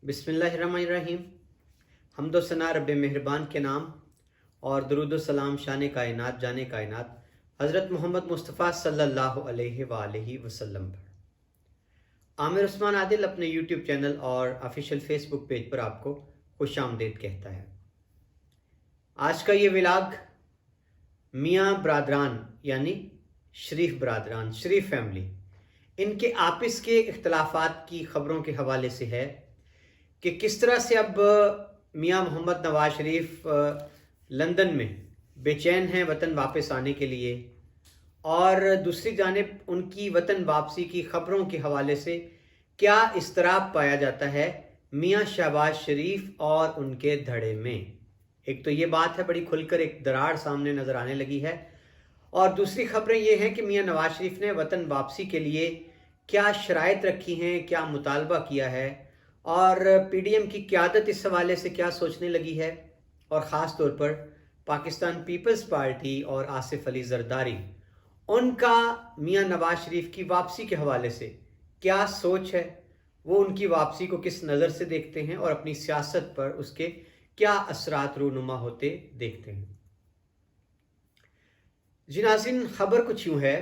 बिस्मिल्लाहिर्रहमानिर्रहीम। हम्दो सना रब मेहरबान के नाम और दरूद सलाम शान कायनात जाने कायनात हज़रत मोहम्मद मुस्तफ़ा सल्लल्लाहु अलैहि वसल्लम पर। आमिर उस्मान आदिल अपने यूट्यूब चैनल और ऑफिशियल फेसबुक पेज पर आपको खुश आमदीद कहता है। आज का ये व्लॉग मियाँ बरादरान यानी शरीफ बरादरान, शरीफ फैमिली, इनके आपस के इख्तलाफात की ख़बरों के हवाले से है कि किस तरह से अब मियाँ मोहम्मद नवाज शरीफ लंदन में बेचैन हैं वतन वापस आने के लिए, और दूसरी जानिब उनकी वतन वापसी की ख़बरों के हवाले से क्या इस्तराब पाया जाता है मियाँ शहबाज शरीफ और उनके धड़े में। एक तो ये बात है, बड़ी खुलकर एक दरार सामने नज़र आने लगी है, और दूसरी खबरें ये हैं कि मियाँ नवाज शरीफ ने वतन वापसी के लिए क्या शराइत रखी हैं, क्या मुतालबा किया है, और पीडीएम की क़यादत इस हवाले से क्या सोचने लगी है, और ख़ास तौर पर पाकिस्तान पीपल्स पार्टी और आसिफ अली जरदारी, उनका मियाँ नवाज शरीफ की वापसी के हवाले से क्या सोच है, वो उनकी वापसी को किस नज़र से देखते हैं और अपनी सियासत पर उसके क्या असरात रूनुमा होते देखते हैं। जी नाज़रीन, ख़बर कुछ यूँ है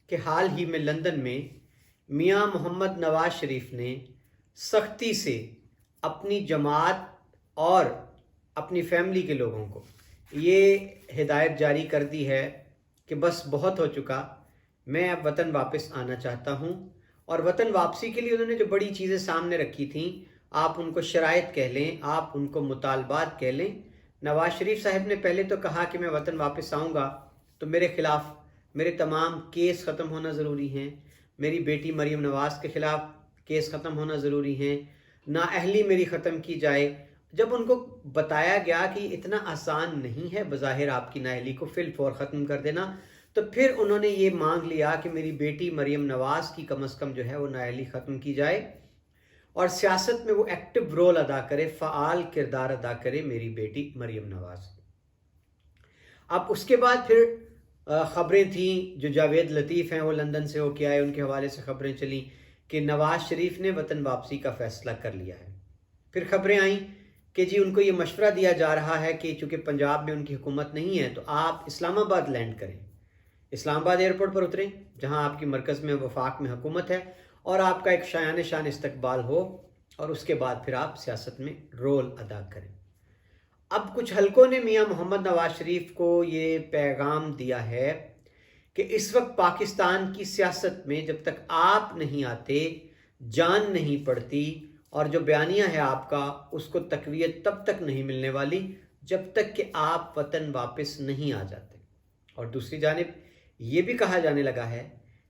कि हाल ही में लंदन में मियाँ मोहम्मद नवाज शरीफ ने सख्ती से अपनी जमात और अपनी फैमिली के लोगों को ये हिदायत जारी कर दी है कि बस बहुत हो चुका, मैं अब वतन वापस आना चाहता हूँ। और वतन वापसी के लिए उन्होंने जो बड़ी चीज़ें सामने रखी थीं, आप उनको शराइत कह लें, आप उनको मुतालबात कह लें। नवाज शरीफ साहब ने पहले तो कहा कि मैं वतन वापस आऊँगा तो मेरे ख़िलाफ़ मेरे तमाम केस ख़त्म होना ज़रूरी हैं, मेरी बेटी मरीम नवाज़ के ख़िलाफ़ केस ख़त्म होना ज़रूरी हैं, नाअहली मेरी ख़त्म की जाए। जब उनको बताया गया कि इतना आसान नहीं है बज़ाहिर आपकी नाअहली को फिल फौर ख़त्म कर देना, तो फिर उन्होंने ये मांग लिया कि मेरी बेटी मरीम नवाज़ की कम अज़ कम जो है वो नाअहली ख़त्म की जाए और सियासत में वो एक्टिव रोल अदा करे, फ़आल किरदार अदा करे मेरी बेटी मरीम नवाज़। अब उसके बाद फिर ख़बरें थीं, जो जावेद लतीफ़ हैं वो लंदन से होके आए, उनके हवाले से ख़बरें चली कि नवाज शरीफ ने वतन वापसी का फ़ैसला कर लिया है। फिर ख़बरें आईं कि जी उनको ये मशवरा दिया जा रहा है कि चूँकि पंजाब में उनकी हुकूमत नहीं है तो आप इस्लामाबाद लैंड करें, इस्लामाबाद एयरपोर्ट पर उतरें जहाँ आपकी मरकज़ में वफाक में हुकूमत है, और आपका एक शायान शान इस्तकबाल हो, और उसके बाद फिर आप सियासत में रोल अदा करें। अब कुछ हलकों ने मियाँ मोहम्मद नवाज शरीफ को ये पैगाम दिया है कि इस वक्त पाकिस्तान की सियासत में जब तक आप नहीं आते जान नहीं पड़ती, और जो बयानिया है आपका उसको तक़वियत तब तक नहीं मिलने वाली जब तक कि आप वतन वापस नहीं आ जाते। और दूसरी जानिब ये भी कहा जाने लगा है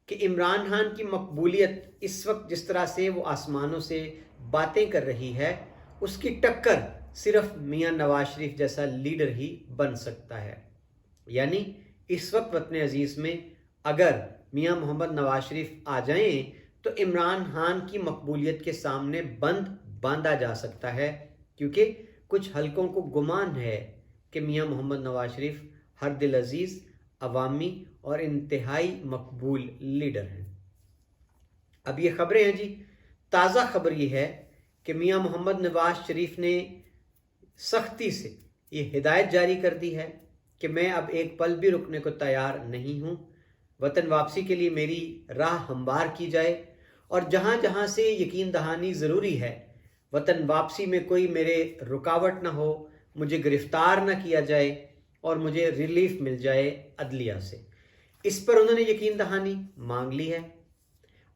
कि इमरान खान की मकबूलियत इस वक्त जिस तरह से वो आसमानों से बातें कर रही है, उसकी टक्कर सिर्फ मियाँ नवाज शरीफ जैसा लीडर ही बन सकता है। यानी इस वक्त वतन अजीज़ में अगर मियाँ मोहम्मद नवाज शरीफ आ जाएं तो इमरान खान की मकबूलियत के सामने बांधा जा सकता है, क्योंकि कुछ हलकों को गुमान है कि मियाँ मोहम्मद नवाज शरीफ हर दिल अजीज़, अवामी और इंतहाई मकबूल लीडर हैं। अब ये ख़बरें हैं जी, ताज़ा ख़बर ये है कि मियाँ मोहम्मद नवाज शरीफ ने सख्ती से ये हिदायत जारी कर दी है कि मैं अब एक पल भी रुकने को तैयार नहीं हूँ, वतन वापसी के लिए मेरी राह हमवार की जाए, और जहाँ जहाँ से यकीन दहानी ज़रूरी है वतन वापसी में कोई मेरे रुकावट ना हो, मुझे गिरफ़्तार ना किया जाए और मुझे रिलीफ मिल जाए अदलिया से। इस पर उन्होंने यकीन दहानी मांग ली है।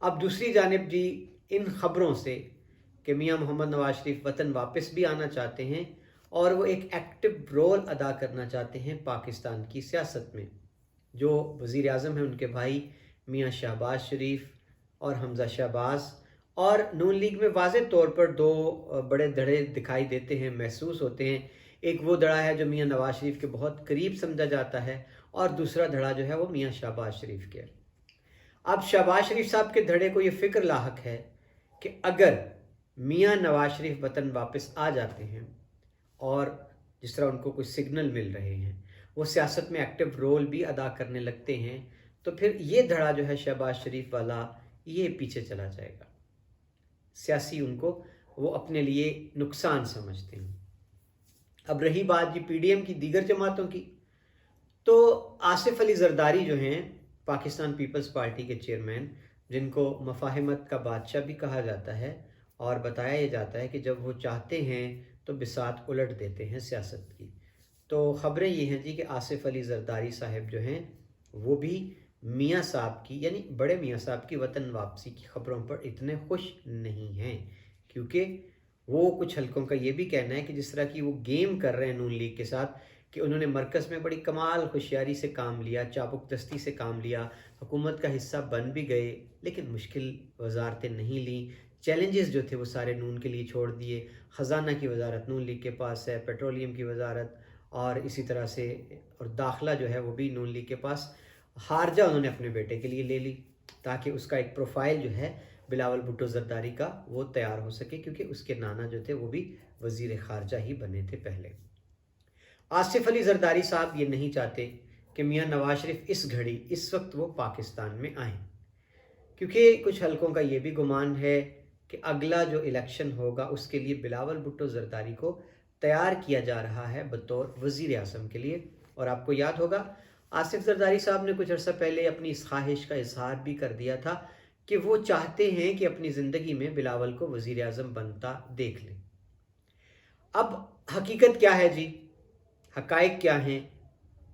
अब दूसरी जानिब जी इन ख़बरों से कि मियाँ मोहम्मद नवाज शरीफ वतन वापस भी आना चाहते हैं और वो एक एक्टिव रोल अदा करना चाहते हैं पाकिस्तान की सियासत में। जो वज़ीर आज़म हैं उनके भाई मियाँ शहबाज शरीफ और हमज़ा शहबाज, और नून लीग में वाज़ेह तौर पर दो बड़े धड़े दिखाई देते हैं, महसूस होते हैं। एक वो धड़ा है जो मियाँ नवाज शरीफ के बहुत करीब समझा जाता है, और दूसरा धड़ा जो है वो मियाँ शहबाज शरीफ के। अब शहबाज शरीफ साहब के धड़े को ये फ़िक्र लाहक है कि अगर मियाँ नवाज शरीफ वतन वापस आ जाते हैं और जिस तरह उनको कुछ सिग्नल मिल रहे हैं, वो सियासत में एक्टिव रोल भी अदा करने लगते हैं, तो फिर ये धड़ा जो है शहबाज शरीफ वाला ये पीछे चला जाएगा। सियासी उनको وہ اپنے لیے نقصان سمجھتے ہیں۔ اب رہی بات جی PDM کی دیگر جماعتوں کی، تو آصف علی زرداری جو ہیں پاکستان پیپلز پارٹی کے چیئرمین، جن کو مفاہمت کا بادشاہ بھی کہا جاتا ہے، اور بتایا یہ جاتا ہے کہ جب وہ چاہتے ہیں تو بساط الٹ دیتے ہیں سیاست کی، تو خبریں یہ ہیں جی کہ آصف علی زرداری صاحب جو ہیں وہ بھی میاں صاحب کی، یعنی بڑے میاں صاحب کی وطن واپسی کی خبروں پر اتنے خوش نہیں ہیں، کیونکہ وہ کچھ حلقوں کا یہ بھی کہنا ہے کہ جس طرح کی وہ گیم کر رہے ہیں نون لیگ کے ساتھ، کہ انہوں نے مرکز میں بڑی کمال ہوشیاری سے کام لیا، چابک دستی سے کام لیا، حکومت کا حصہ بن بھی گئے، لیکن مشکل وزارتیں نہیں لیں، چیلنجز جو تھے وہ سارے نون کے لیے چھوڑ دیے، خزانہ کی وزارت نون لیگ کے پاس ہے، پیٹرولیم کی وزارت، اور اسی طرح سے اور داخلہ جو ہے وہ بھی نون لیگ کے پاس، خارجہ انہوں نے اپنے بیٹے کے لیے لے لی تاکہ اس کا ایک پروفائل جو ہے بلاول بھٹو زرداری کا وہ تیار ہو سکے، کیونکہ اس کے نانا جو تھے وہ بھی وزیر خارجہ ہی بنے تھے پہلے۔ آصف علی زرداری صاحب یہ نہیں چاہتے کہ میاں نواز شریف اس گھڑی اس وقت وہ پاکستان میں آئیں، کیونکہ کچھ حلقوں کا یہ بھی گمان ہے کہ اگلا جو الیکشن ہوگا اس کے لیے بلاول بھٹو زرداری کو تیار کیا جا رہا ہے بطور وزیر اعظم کے لیے۔ اور آپ کو یاد ہوگا آصف زرداری صاحب نے کچھ عرصہ پہلے اپنی اس خواہش کا اظہار بھی کر دیا تھا کہ وہ چاہتے ہیں کہ اپنی زندگی میں بلاول کو وزیر اعظم بنتا دیکھ لیں۔ اب حقیقت کیا ہے جی، حقائق کیا ہیں،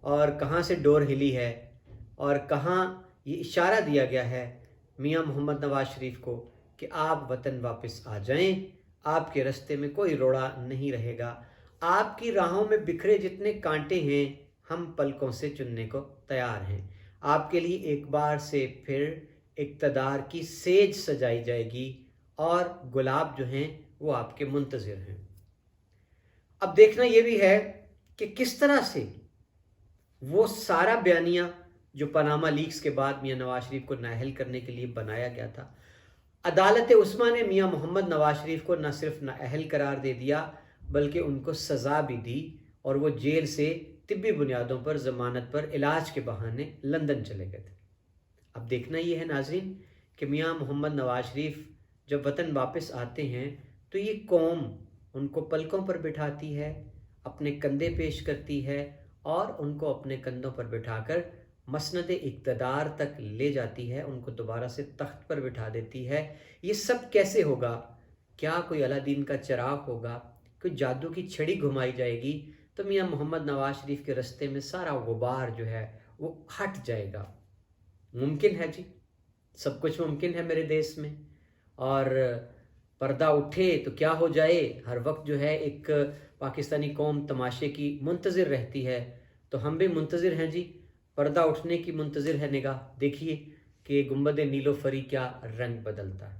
اور کہاں سے ڈور ہلی ہے، اور کہاں یہ اشارہ دیا گیا ہے میاں محمد نواز شریف کو کہ آپ وطن واپس آ جائیں، آپ کے رستے میں کوئی روڑا نہیں رہے گا، آپ کی راہوں میں بکھرے جتنے کانٹے ہیں ہم پلکوں سے چننے کو تیار ہیں، آپ کے لیے ایک بار سے پھر اقتدار کی سیج سجائی جائے گی، اور گلاب جو ہیں وہ آپ کے منتظر ہیں۔ اب دیکھنا یہ بھی ہے کہ کس طرح سے وہ سارا بیانیہ جو پاناما لیکس کے بعد میاں نواز شریف کو نااہل کرنے کے لیے بنایا گیا تھا، عدالت عظمیٰ نے میاں محمد نواز شریف کو نہ صرف نااہل قرار دے دیا بلکہ ان کو سزا بھی دی، اور وہ جیل سے طبی بنیادوں پر ضمانت پر علاج کے بہانے لندن چلے گئے تھے۔ اب دیکھنا یہ ہے ناظرین کہ میاں محمد نواز شریف جب وطن واپس آتے ہیں تو یہ قوم ان کو پلکوں پر بٹھاتی ہے، اپنے کندھے پیش کرتی ہے، اور ان کو اپنے کندھوں پر بٹھا کر مسند اقتدار تک لے جاتی ہے، ان کو دوبارہ سے تخت پر بٹھا دیتی ہے۔ یہ سب کیسے ہوگا؟ کیا کوئی الادین کا چراغ ہوگا، کوئی جادو کی چھڑی گھمائی جائے گی تو میاں محمد نواز شریف کے رستے میں سارا غبار جو ہے وہ ہٹ جائے گا؟ ممکن ہے جی، سب کچھ ممکن ہے میرے دیس میں، اور پردہ اٹھے تو کیا ہو جائے، ہر وقت جو ہے ایک پاکستانی قوم تماشے کی منتظر رہتی ہے، تو ہم بھی منتظر ہیں جی، پردہ اٹھنے کی منتظر ہے نگاہ، دیکھیے کہ گنبد نیلوفری کیا رنگ بدلتا ہے۔